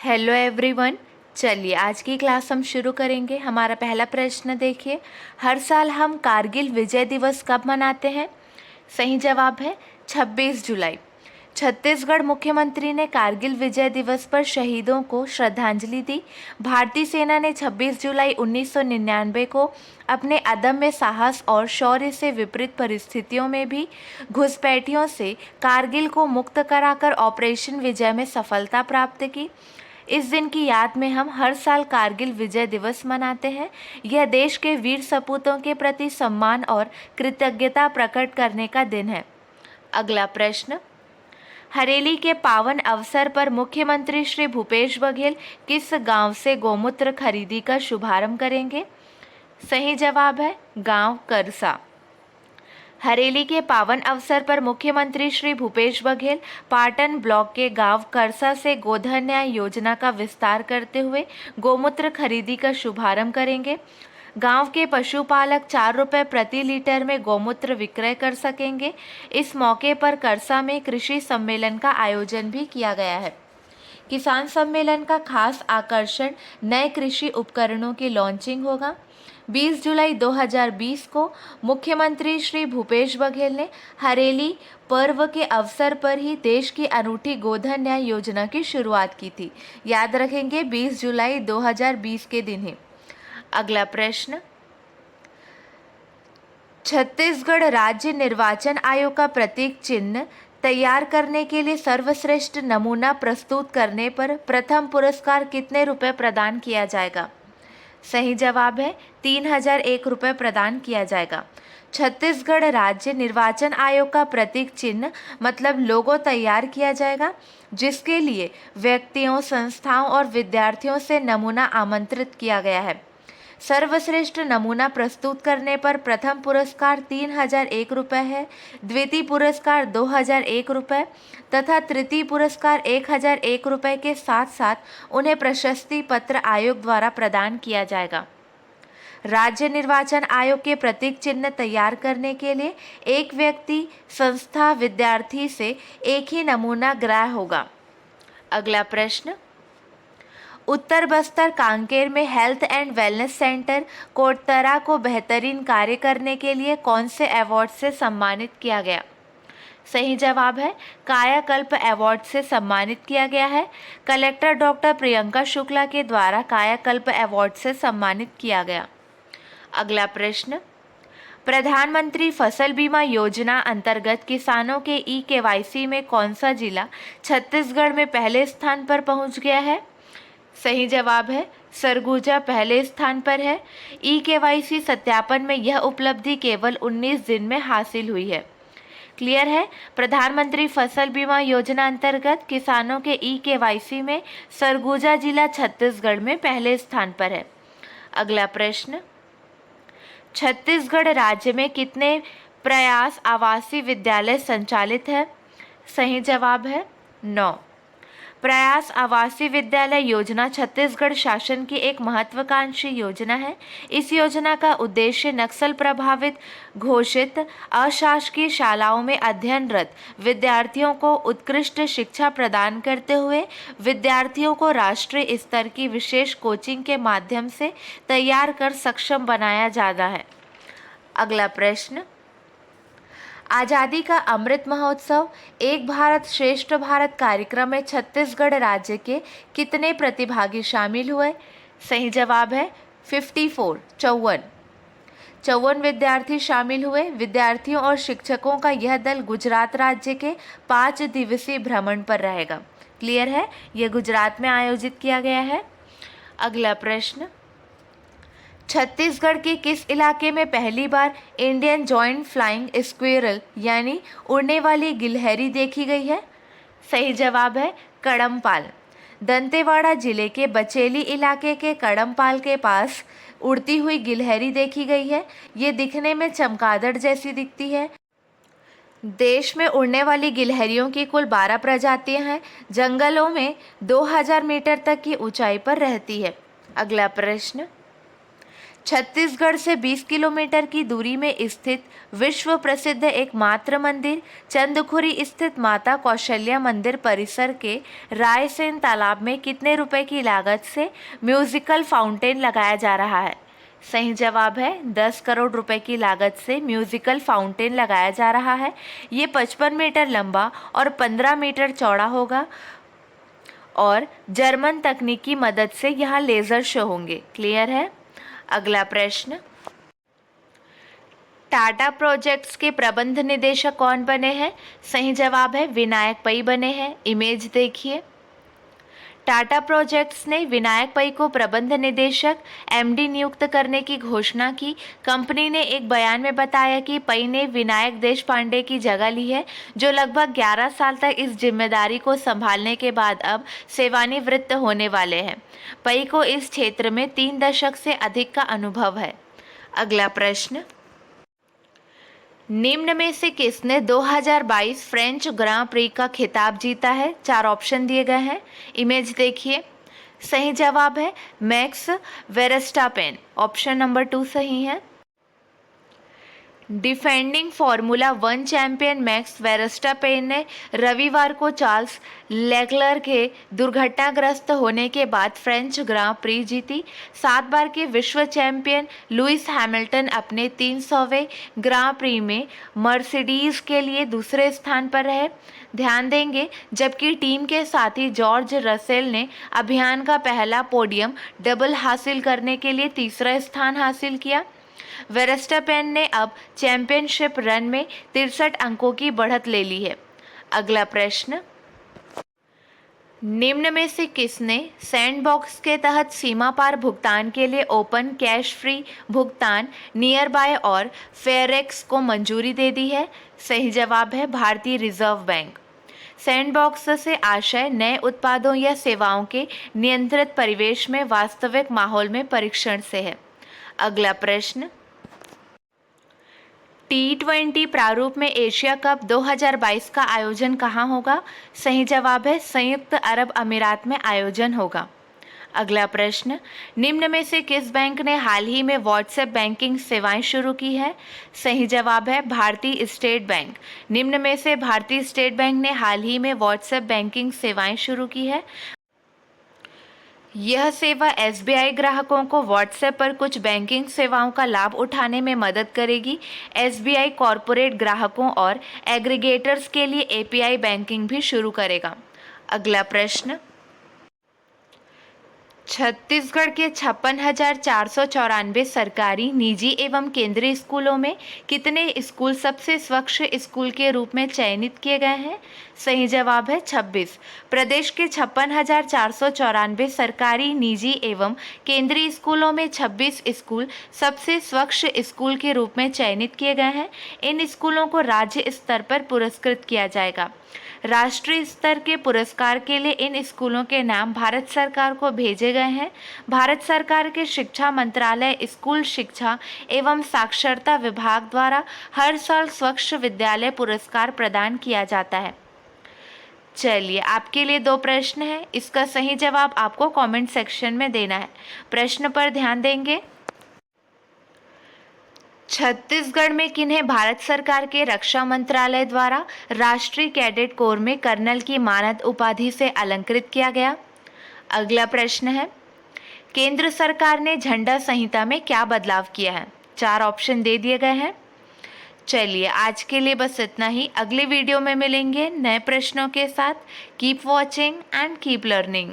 Hello everyone. चलिए आज की क्लास हम शुरू करेंगे। हमारा पहला प्रश्न देखिए, हर साल हम कारगिल विजय दिवस कब मनाते हैं? सही जवाब है 26 जुलाई। छत्तीसगढ़ मुख्यमंत्री ने कारगिल विजय दिवस पर शहीदों को श्रद्धांजलि दी। भारतीय सेना ने 26 जुलाई 1999 को अपने अदम्य साहस और शौर्य से विपरीत परिस्थितियों में भी घुसपैठियों से कारगिल को मुक्त कराकर ऑपरेशन विजय में सफलता प्राप्त की। इस दिन की याद में हम हर साल कारगिल विजय दिवस मनाते हैं। यह देश के वीर सपूतों के प्रति सम्मान और कृतज्ञता प्रकट करने का दिन है। अगला प्रश्न, हरेली के पावन अवसर पर मुख्यमंत्री श्री भूपेश बघेल किस गांव से गौमूत्र खरीदी का शुभारंभ करेंगे? सही जवाब है गांव करसा। हरेली के पावन अवसर पर मुख्यमंत्री श्री भूपेश बघेल पाटन ब्लॉक के गांव करसा से गोधन न्याय योजना का विस्तार करते हुए गौमूत्र खरीदी का शुभारंभ करेंगे। गांव के पशुपालक 4 रुपये प्रति लीटर में गौमूत्र विक्रय कर सकेंगे। इस मौके पर करसा में कृषि सम्मेलन का आयोजन भी किया गया है। किसान सम्मेलन का खास आकर्षण नए कृषि उपकरणों की लॉन्चिंग होगा। 20 जुलाई 2020 को मुख्यमंत्री श्री भूपेश बघेल ने हरेली पर्व के अवसर पर ही देश की अनूठी गोधन न्याय योजना की शुरुआत की थी। याद रखेंगे 20 जुलाई 2020 के दिन ही। अगला प्रश्न, छत्तीसगढ़ राज्य निर्वाचन आयोग का प्रतीक चिन्ह तैयार करने के लिए सर्वश्रेष्ठ नमूना प्रस्तुत करने पर प्रथम पुरस्कार कितने रुपए प्रदान किया जाएगा? सही जवाब है 3001 रुपये प्रदान किया जाएगा। छत्तीसगढ़ राज्य निर्वाचन आयोग का प्रतीक चिन्ह मतलब लोगो तैयार किया जाएगा, जिसके लिए व्यक्तियों, संस्थाओं और विद्यार्थियों से नमूना आमंत्रित किया गया है। सर्वश्रेष्ठ नमूना प्रस्तुत करने पर प्रथम पुरस्कार 3001 रुपये है, द्वितीय पुरस्कार 2001 रुपये तथा तृतीय पुरस्कार 1001 रुपये के साथ साथ उन्हें प्रशस्ति पत्र आयोग द्वारा प्रदान किया जाएगा। राज्य निर्वाचन आयोग के प्रतीक चिन्ह तैयार करने के लिए एक व्यक्ति, संस्था, विद्यार्थी से एक ही नमूना ग्राह्य होगा। अगला प्रश्न, उत्तर बस्तर कांकेर में हेल्थ एंड वेलनेस सेंटर कोटतरा को बेहतरीन कार्य करने के लिए कौन से अवार्ड से सम्मानित किया गया? सही जवाब है कायाकल्प अवार्ड से सम्मानित किया गया है। कलेक्टर डॉक्टर प्रियंका शुक्ला के द्वारा कायाकल्प अवार्ड से सम्मानित किया गया। अगला प्रश्न, प्रधानमंत्री फसल बीमा योजना अंतर्गत किसानों के ई-केवाईसी में कौन सा जिला छत्तीसगढ़ में पहले स्थान पर पहुंच गया है? सही जवाब है सरगुजा पहले स्थान पर है। ई-केवाईसी सत्यापन में यह उपलब्धि केवल 19 दिन में हासिल हुई है। क्लियर है? प्रधानमंत्री फसल बीमा योजना अंतर्गत किसानों के ई-केवाईसी में सरगुजा जिला छत्तीसगढ़ में पहले स्थान पर है। अगला प्रश्न, छत्तीसगढ़ राज्य में कितने प्रयास आवासीय विद्यालय संचालित है? सही जवाब है 9। प्रयास आवासीय विद्यालय योजना छत्तीसगढ़ शासन की एक महत्वाकांक्षी योजना है। इस योजना का उद्देश्य नक्सल प्रभावित घोषित अशासकीय शालाओं में अध्ययनरत विद्यार्थियों को उत्कृष्ट शिक्षा प्रदान करते हुए विद्यार्थियों को राष्ट्रीय स्तर की विशेष कोचिंग के माध्यम से तैयार कर सक्षम बनाया जाना है। अगला प्रश्न, आज़ादी का अमृत महोत्सव एक भारत श्रेष्ठ भारत कार्यक्रम में छत्तीसगढ़ राज्य के कितने प्रतिभागी शामिल हुए? सही जवाब है 54 विद्यार्थी शामिल हुए। विद्यार्थियों और शिक्षकों का यह दल गुजरात राज्य के 5 दिवसीय भ्रमण पर रहेगा। क्लियर है? यह गुजरात में आयोजित किया गया है। अगला प्रश्न, छत्तीसगढ़ के किस इलाके में पहली बार इंडियन जॉइंट फ्लाइंग स्क्वेरल यानी उड़ने वाली गिलहरी देखी गई है? सही जवाब है कड़मपाल। दंतेवाड़ा जिले के बचेली इलाके के कड़मपाल के पास उड़ती हुई गिलहरी देखी गई है। ये दिखने में चमगादड़ जैसी दिखती है। देश में उड़ने वाली गिलहरियों की कुल 12 प्रजातियां हैं। जंगलों में 2000 मीटर तक की ऊंचाई पर रहती है। अगला प्रश्न, छत्तीसगढ़ से 20 किलोमीटर की दूरी में स्थित विश्व प्रसिद्ध एकमात्र मंदिर चंदखुरी स्थित माता कौशल्या मंदिर परिसर के रायसेन तालाब में कितने रुपए की लागत से म्यूजिकल फाउंटेन लगाया जा रहा है? सही जवाब है 10 करोड़ रुपए की लागत से म्यूजिकल फाउंटेन लगाया जा रहा है। ये 55 मीटर लंबा और 15 मीटर चौड़ा होगा और जर्मन तकनीक की मदद से यहाँ लेजर शो होंगे। क्लियर है? अगला प्रश्न, टाटा प्रोजेक्ट्स के प्रबंध निदेशक कौन बने हैं? सही जवाब है विनायक पै बने हैं। इमेज देखिए, टाटा प्रोजेक्ट्स ने विनायक पै को प्रबंध निदेशक एमडी नियुक्त करने की घोषणा की। कंपनी ने एक बयान में बताया कि पै ने विनायक देशपांडे की जगह ली है, जो लगभग 11 साल तक इस जिम्मेदारी को संभालने के बाद अब सेवानिवृत्त होने वाले हैं। पै को इस क्षेत्र में 3 दशक से अधिक का अनुभव है। अगला प्रश्न, निम्न में से किसने 2022 फ्रेंच ग्रां प्री का खिताब जीता है? 4 ऑप्शन दिए गए हैं। इमेज देखिए, सही जवाब है मैक्स वेरस्टापेन। ऑप्शन नंबर 2 सही है। डिफेंडिंग फार्मूला 1 चैंपियन मैक्स वेरस्टापेन ने रविवार को चार्ल्स लेक्लर के दुर्घटनाग्रस्त होने के बाद फ्रेंच ग्रां प्री जीती। 7 बार के विश्व चैंपियन लुइस हैमिल्टन अपने 300वें ग्रां प्री में मर्सिडीज के लिए दूसरे स्थान पर रहे। ध्यान देंगे, जबकि टीम के साथी जॉर्ज रसेल ने अभियान का पहला पोडियम डबल हासिल करने के लिए तीसरा स्थान हासिल किया। वेरस्टापेन ने अब चैंपियनशिप रन में 63 अंकों की बढ़त ले ली है। अगला प्रश्न, निम्न में से किसने सैंडबॉक्स के तहत सीमा पार भुगतान के लिए ओपन कैश फ्री भुगतान नियर बाय और फेयरेक्स को मंजूरी दे दी है? सही जवाब है भारतीय रिजर्व बैंक। सैंडबॉक्स से आशय नए उत्पादों या सेवाओं के नियंत्रित परिवेश में वास्तविक माहौल में परीक्षण से है। अगला प्रश्न, T20 प्रारूप में एशिया कप 2022 का आयोजन कहाँ होगा? सही जवाब है संयुक्त अरब अमीरात में आयोजन होगा। अगला प्रश्न, निम्न में से किस बैंक ने हाल ही में व्हाट्सएप बैंकिंग सेवाएं शुरू की है? सही जवाब है भारतीय स्टेट बैंक। निम्न में से भारतीय स्टेट बैंक ने हाल ही में व्हाट्सएप बैंकिंग सेवाएं शुरू की है। यह सेवा एसबीआई ग्राहकों को व्हाट्सएप पर कुछ बैंकिंग सेवाओं का लाभ उठाने में मदद करेगी। एसबीआई कॉरपोरेट ग्राहकों और एग्रीगेटर्स के लिए एपीआई बैंकिंग भी शुरू करेगा। अगला प्रश्न, छत्तीसगढ़ के 56,494 सरकारी, निजी एवं केंद्रीय स्कूलों में कितने स्कूल सबसे स्वच्छ स्कूल के रूप में चयनित किए गए हैं? सही जवाब है 26। प्रदेश के 56,494 सरकारी, निजी एवं केंद्रीय स्कूलों में 26 स्कूल सबसे स्वच्छ स्कूल के रूप में चयनित किए गए हैं। इन स्कूलों को राज्य स्तर पर पुरस्कृत किया जाएगा। राष्ट्रीय स्तर के पुरस्कार के लिए इन स्कूलों के नाम भारत सरकार को भेजे गए हैं। भारत सरकार के शिक्षा मंत्रालय, स्कूल शिक्षा एवं साक्षरता विभाग द्वारा हर साल स्वच्छ विद्यालय पुरस्कार प्रदान किया जाता है। चलिए, आपके लिए 2 प्रश्न हैं। इसका सही जवाब आपको कमेंट सेक्शन में देना है। प्रश्न पर ध्यान देंगे। छत्तीसगढ़ में किन्हें भारत सरकार के रक्षा मंत्रालय द्वारा राष्ट्रीय कैडेट कोर में कर्नल की मानद उपाधि से अलंकृत किया गया? अगला प्रश्न है, केंद्र सरकार ने झंडा संहिता में क्या बदलाव किया है? 4 ऑप्शन दे दिए गए हैं। चलिए, आज के लिए बस इतना ही। अगले वीडियो में मिलेंगे नए प्रश्नों के साथ। Keep watching and keep learning.